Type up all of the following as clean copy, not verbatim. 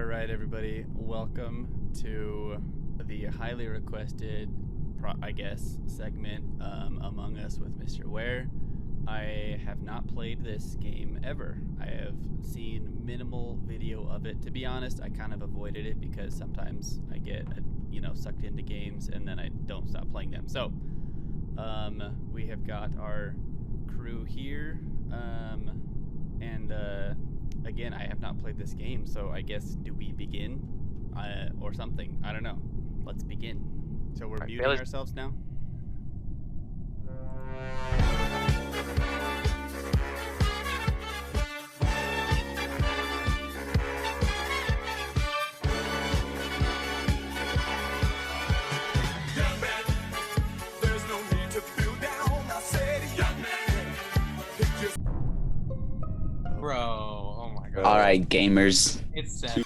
All right, everybody, welcome to the highly requested, segment Among Us with Mr. Ware. I have not played this game ever. I have seen minimal video of it. To be honest, I kind of avoided it because sometimes I get, sucked into games and then I don't stop playing them. So, we have got our crew here, again, I have not played this game, so I guess, do we begin? Or something. I don't know. Let's begin. So we're muting ourselves now? Bro, oh my god. Alright, gamers. It's sad.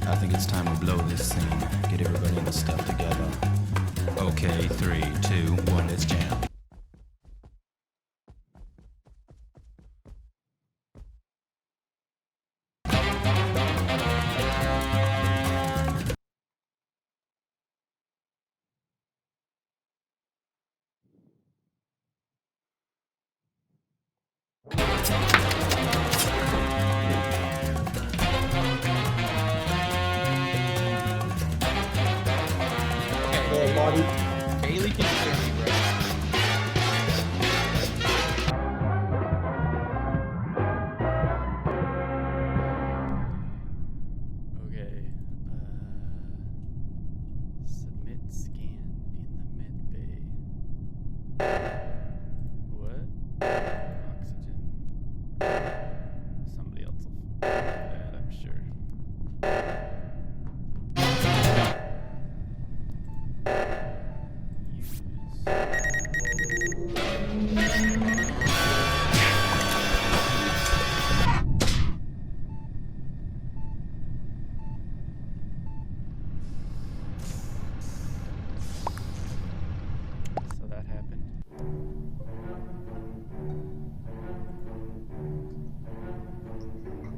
I think it's time to blow this scene. Get everybody in the stuff together. Okay, 3, 2, 1, let's jam. Bailey can hear me, bro. Okay. Submit scan in the med bay. What? Oxygen. Somebody else will do that, I'm sure. So that happened.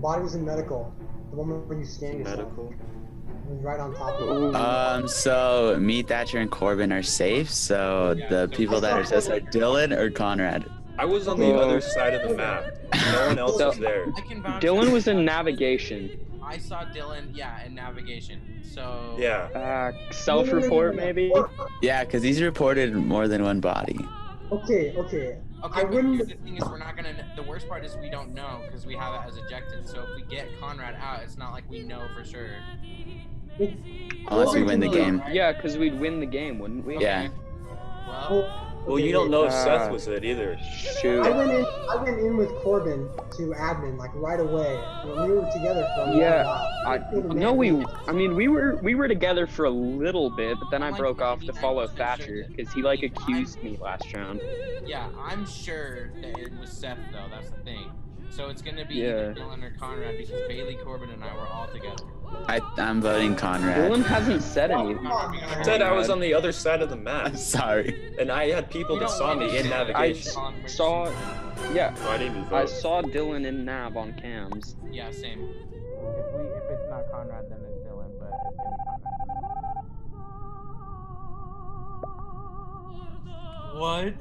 Body was in medical. The one where you scan yourself. Medical? It was right on top of it. So me, Thatcher, and Corbin are safe. So the people that are sus are Dylan or Conrad. I was on the other side of the map. No one else was there. I can vouch Dylan for was in that. navigation. I saw Dylan, in navigation. So Yeah. Self-report maybe? Yeah, because he's reported more than one body. Okay. Okay, I but wouldn't- here's the thing is we're not gonna. The worst part is we don't know because we have it as ejected. So if we get Conrad out, it's not like we know for sure. Unless we win the game. Yeah, because we'd win the game, wouldn't we? Yeah. Well, you don't know if Seth was it either. Shoot. I went in with Corbin to admin like right away. When we were together for a long while. We were together for a little bit, but then I broke off to follow Thatcher because he accused me last round. Yeah, I'm sure that it was Seth though. That's the thing. So it's gonna be Yeah. either Dylan or Conrad because Bailey, Corbin, and I were all together. I'm voting Conrad. Dylan hasn't said anything. I said I was on the other side of the map, I'm sorry. and I had people that saw me in navigation. I I saw didn't even vote. I saw Dylan in nav on cams. Yeah, same. If it's not Conrad, then it's Dylan, but it's gonna be Conrad. What?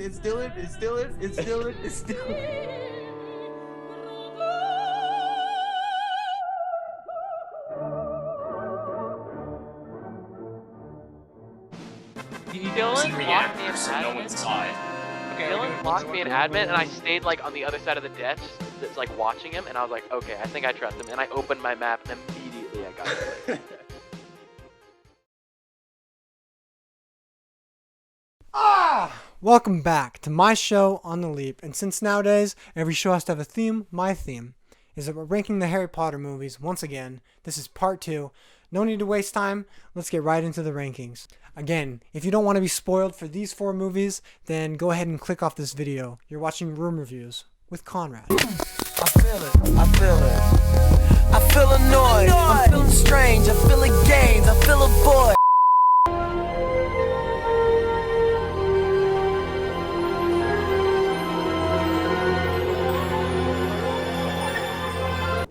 It's Dylan. Dylan locked me in admin. Dylan locked me in admin, and I stayed like on the other side of the desk, that's like watching him, and I was like, okay, I think I trust him. And I opened my map, and immediately I got it. Welcome back to my show On The Leap, and since nowadays every show has to have a theme, my theme is that we're ranking the Harry Potter movies once again. This is part 2. No need to waste time, let's get right into the rankings. Again, if you don't want to be spoiled for these 4 movies, then go ahead and click off this video. You're watching Room Reviews with Conrad. I feel it, I feel it. I feel annoyed, I'm feeling strange, I feel like gains, I feel a void.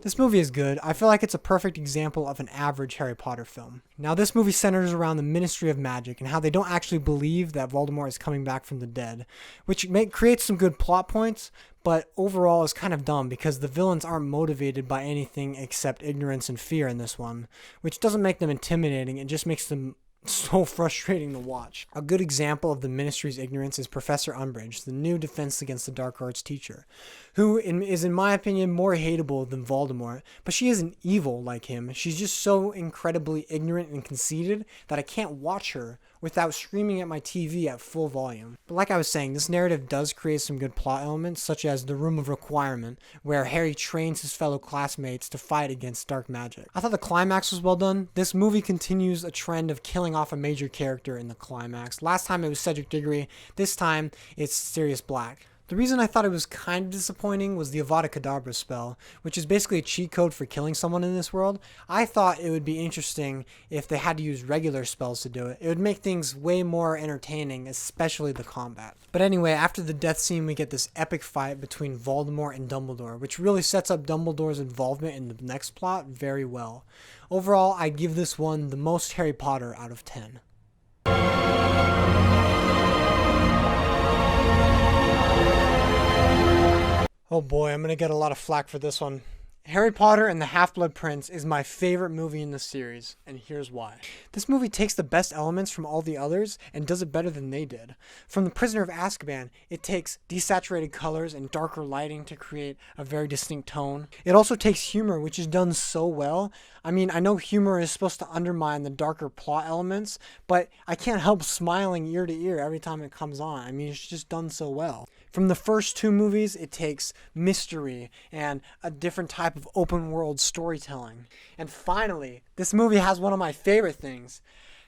This movie is good. I feel like it's a perfect example of an average Harry Potter film. Now, this movie centers around the Ministry of Magic and how they don't actually believe that Voldemort is coming back from the dead, which creates some good plot points, but overall is kind of dumb because the villains aren't motivated by anything except ignorance and fear in this one, which doesn't make them intimidating, it just makes them so frustrating to watch. A good example of the Ministry's ignorance is Professor Umbridge, the new Defense Against the Dark Arts teacher, who is, in my opinion, more hateable than Voldemort, but she isn't evil like him. She's just so incredibly ignorant and conceited that I can't watch her without screaming at my TV at full volume. But like I was saying, this narrative does create some good plot elements, such as the Room of Requirement, where Harry trains his fellow classmates to fight against dark magic. I thought the climax was well done. This movie continues a trend of killing off a major character in the climax. Last time it was Cedric Diggory, this time it's Sirius Black. The reason I thought it was kind of disappointing was the Avada Kedavra spell, which is basically a cheat code for killing someone in this world. I thought it would be interesting if they had to use regular spells to do it. It would make things way more entertaining, especially the combat. But anyway, after the death scene, we get this epic fight between Voldemort and Dumbledore, which really sets up Dumbledore's involvement in the next plot very well. Overall, I give this one the most Harry Potter out of 10. Oh boy, I'm going to get a lot of flack for this one. Harry Potter and the Half-Blood Prince is my favorite movie in the series, and here's why. This movie takes the best elements from all the others and does it better than they did. From The Prisoner of Azkaban, it takes desaturated colors and darker lighting to create a very distinct tone. It also takes humor, which is done so well. I mean, I know humor is supposed to undermine the darker plot elements, but I can't help smiling ear to ear every time it comes on. I mean, it's just done so well. From the first 2 movies, it takes mystery and a different type of open world storytelling. And finally, this movie has one of my favorite things: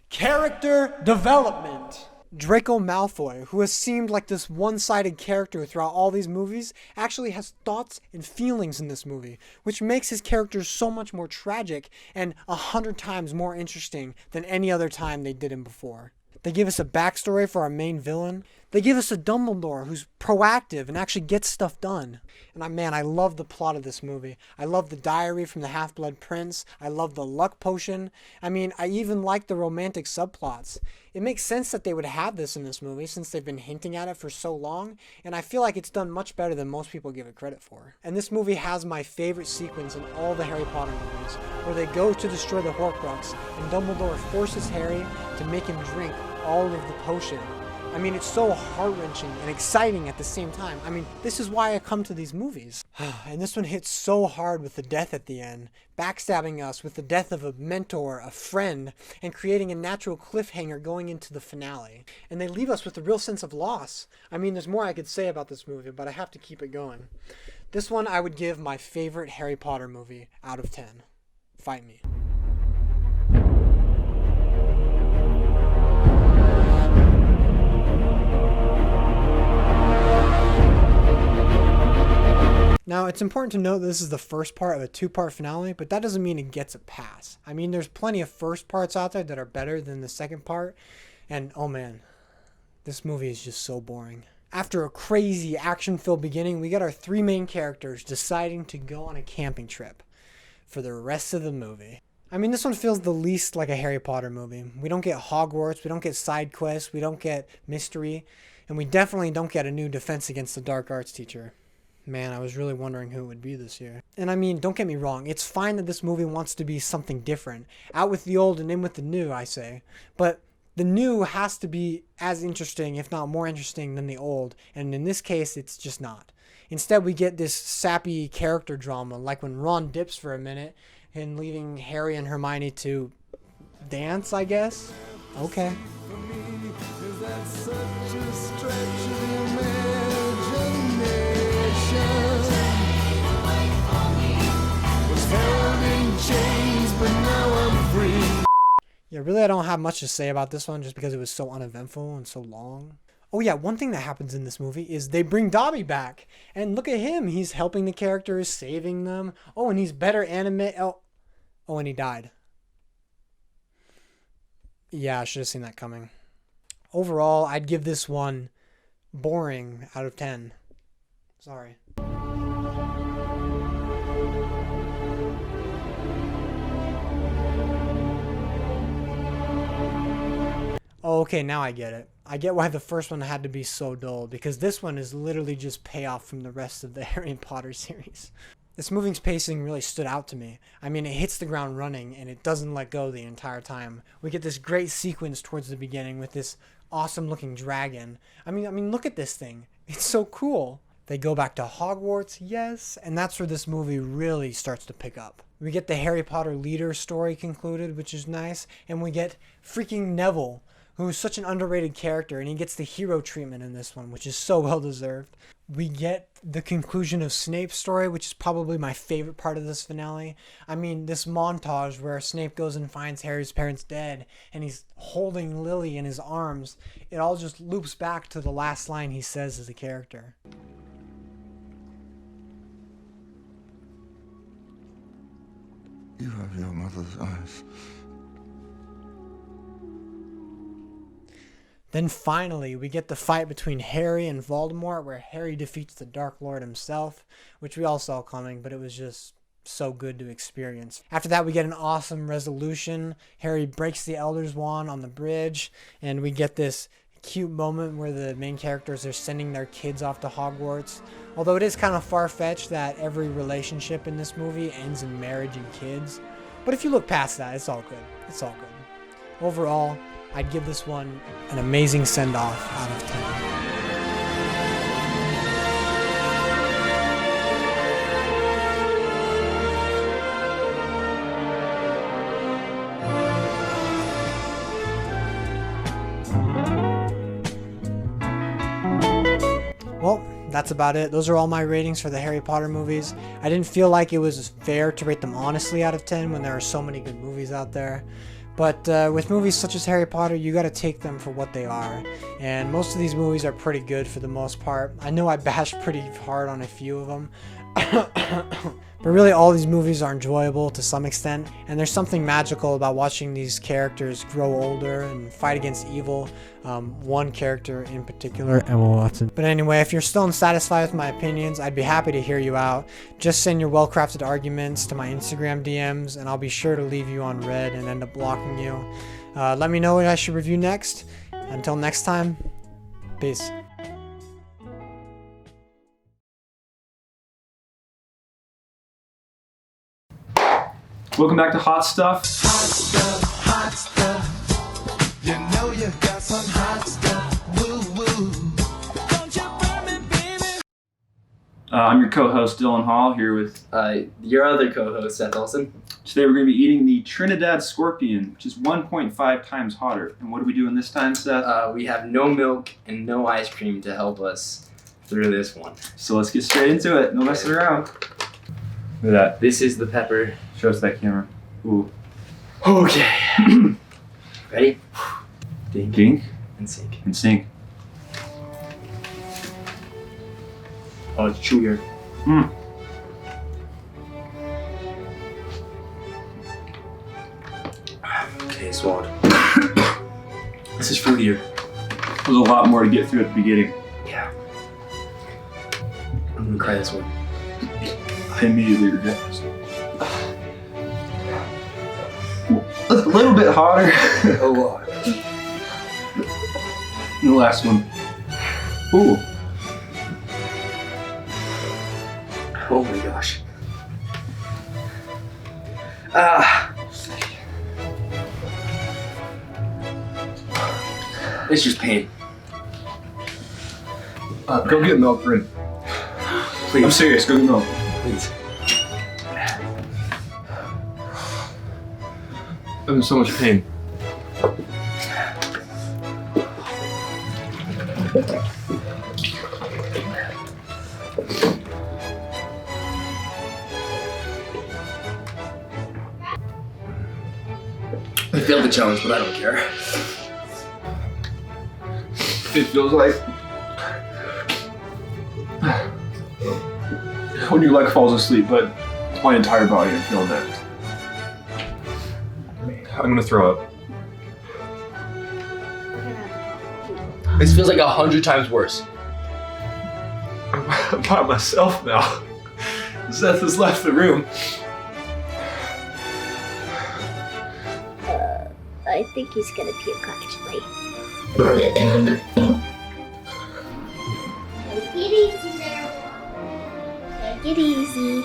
character development. Draco Malfoy, who has seemed like this one-sided character throughout all these movies, actually has thoughts and feelings in this movie, which makes his character so much more tragic and 100 times more interesting than any other time they did him before. They give us a backstory for our main villain. They give us a Dumbledore who's proactive and actually gets stuff done. And I love the plot of this movie. I love the diary from the Half-Blood Prince. I love the luck potion. I mean, I even like the romantic subplots. It makes sense that they would have this in this movie since they've been hinting at it for so long, and I feel like it's done much better than most people give it credit for. And this movie has my favorite sequence in all the Harry Potter movies, where they go to destroy the Horcrux, and Dumbledore forces Harry to make him drink all of the potion. I mean, it's so heart-wrenching and exciting at the same time. I mean, this is why I come to these movies. And this one hits so hard with the death at the end, backstabbing us with the death of a mentor, a friend, and creating a natural cliffhanger going into the finale. And they leave us with a real sense of loss. I mean, there's more I could say about this movie, but I have to keep it going. This one I would give my favorite Harry Potter movie out of 10. Fight me. Now, it's important to note that this is the first part of a 2-part finale, but that doesn't mean it gets a pass. I mean, there's plenty of first parts out there that are better than the second part, and oh man, this movie is just so boring. After a crazy action-filled beginning, we get our 3 main characters deciding to go on a camping trip for the rest of the movie. I mean, this one feels the least like a Harry Potter movie. We don't get Hogwarts, we don't get side quests, we don't get mystery, and we definitely don't get a new Defense Against the Dark Arts teacher. Man, I was really wondering who it would be this year. And I mean, don't get me wrong, it's fine that this movie wants to be something different. Out with the old and in with the new, I say. But the new has to be as interesting, if not more interesting, than the old. And in this case, it's just not. Instead, we get this sappy character drama, like when Ron dips for a minute and leaving Harry and Hermione to dance, I guess? Okay. Yeah, really I don't have much to say about this one just because it was so uneventful and so long. Oh yeah, one thing that happens in this movie is they bring Dobby back. And look at him. He's helping the characters, saving them. Oh, and he's better animate. Oh, and he died. Yeah, I should have seen that coming. Overall, I'd give this one boring out of 10. Sorry. Oh, okay, now I get it. I get why the first one had to be so dull, because this one is literally just payoff from the rest of the Harry Potter series. This movie's pacing really stood out to me. I mean, it hits the ground running, and it doesn't let go the entire time. We get this great sequence towards the beginning with this awesome-looking dragon. I mean, look at this thing. It's so cool. They go back to Hogwarts, yes, and that's where this movie really starts to pick up. We get the Harry Potter leader story concluded, which is nice, and we get freaking Neville, who's such an underrated character, and he gets the hero treatment in this one, which is so well deserved. We get the conclusion of Snape's story, which is probably my favorite part of this finale. I mean, this montage where Snape goes and finds Harry's parents dead, and he's holding Lily in his arms. It all just loops back to the last line he says as a character. You have your mother's eyes. Then finally, we get the fight between Harry and Voldemort, where Harry defeats the Dark Lord himself, which we all saw coming, but it was just so good to experience. After that, we get an awesome resolution. Harry breaks the Elder's Wand on the bridge, and we get this cute moment where the main characters are sending their kids off to Hogwarts. Although it is kind of far-fetched that every relationship in this movie ends in marriage and kids. But if you look past that, it's all good. It's all good. Overall, I'd give this one an amazing send-off out of 10. Well, that's about it. Those are all my ratings for the Harry Potter movies. I didn't feel like it was fair to rate them honestly out of 10 when there are so many good movies out there. But with movies such as Harry Potter, you gotta take them for what they are. And most of these movies are pretty good for the most part. I know I bashed pretty hard on a few of them. But really all these movies are enjoyable to some extent, and there's something magical about watching these characters grow older and fight against evil. One character in particular, Emma Watson. But anyway, if you're still unsatisfied with my opinions, I'd be happy to hear you out. Just send your well-crafted arguments to my Instagram DMs, and I'll be sure to leave you on red and end up blocking you. Let me know what I should review next. Until next time, peace. Welcome back to Hot Stuff. Hot stuff, hot stuff. You know you got some hot stuff. Woo woo. Don't you burn me, baby. I'm your co-host Dylan Hall here with your other co-host Seth Olson. Today we're going to be eating the Trinidad Scorpion, which is 1.5 times hotter. And what are we doing this time, Seth? We have no milk and no ice cream to help us through this one. So let's get straight into it. No messing around. Look at that. This is the pepper. Show us that camera. Ooh. Okay. Ready? Dink. Dink. And sink. And sink. Oh, it's chewier. Mm. Okay, swallowed. This is fruitier. There's a lot more to get through at the beginning. Yeah. I'm gonna cry this one. I immediately regret this. A little bit hotter. Oh, wow. And the last one. Ooh. Oh my gosh. Ah. It's just pain. Go get milk, Bryn. Please. I'm serious, go get milk. Please. I'm in so much pain. I failed the challenge, but I don't care. It feels like when your leg falls asleep, but my entire body, I'm feeling that. I'm gonna throw up. This feels like 100 times worse. I'm by myself now. Seth has left the room. I think he's gonna puke actually. Take it easy there. Take it easy.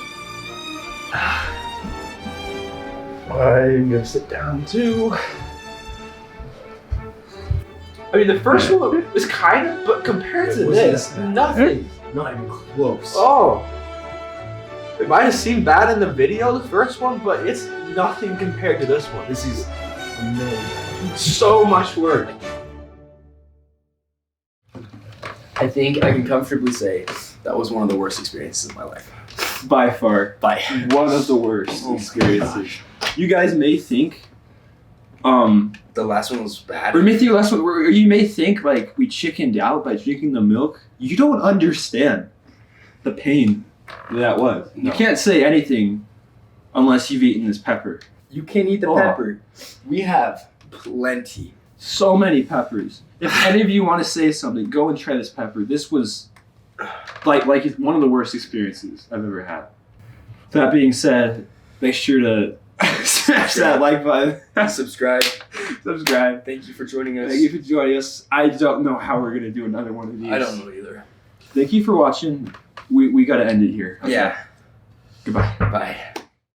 I'm gonna sit down too. I mean, the first one was kind of, but compared to this, nothing. Not even close. Oh. It might have seemed bad in the video, the first one, but it's nothing compared to this one. This is so much work. I think I can comfortably say that was one of the worst experiences of my life. By far. By one of the worst experiences. You guys may think, the last one was bad. or you may think like we chickened out by drinking the milk. You don't understand the pain that was. No. You can't say anything unless you've eaten this pepper. You can't eat the pepper. We have plenty. So many peppers. If any of you want to say something, go and try this pepper. This was like it's one of the worst experiences I've ever had. That being said, make sure to smash that like button. Subscribe. Thank you for joining us. Thank you for joining us. I don't know how we're gonna do another one of these. I don't know either. Thank you for watching. We gotta end it here. Okay. Yeah. Goodbye. Bye.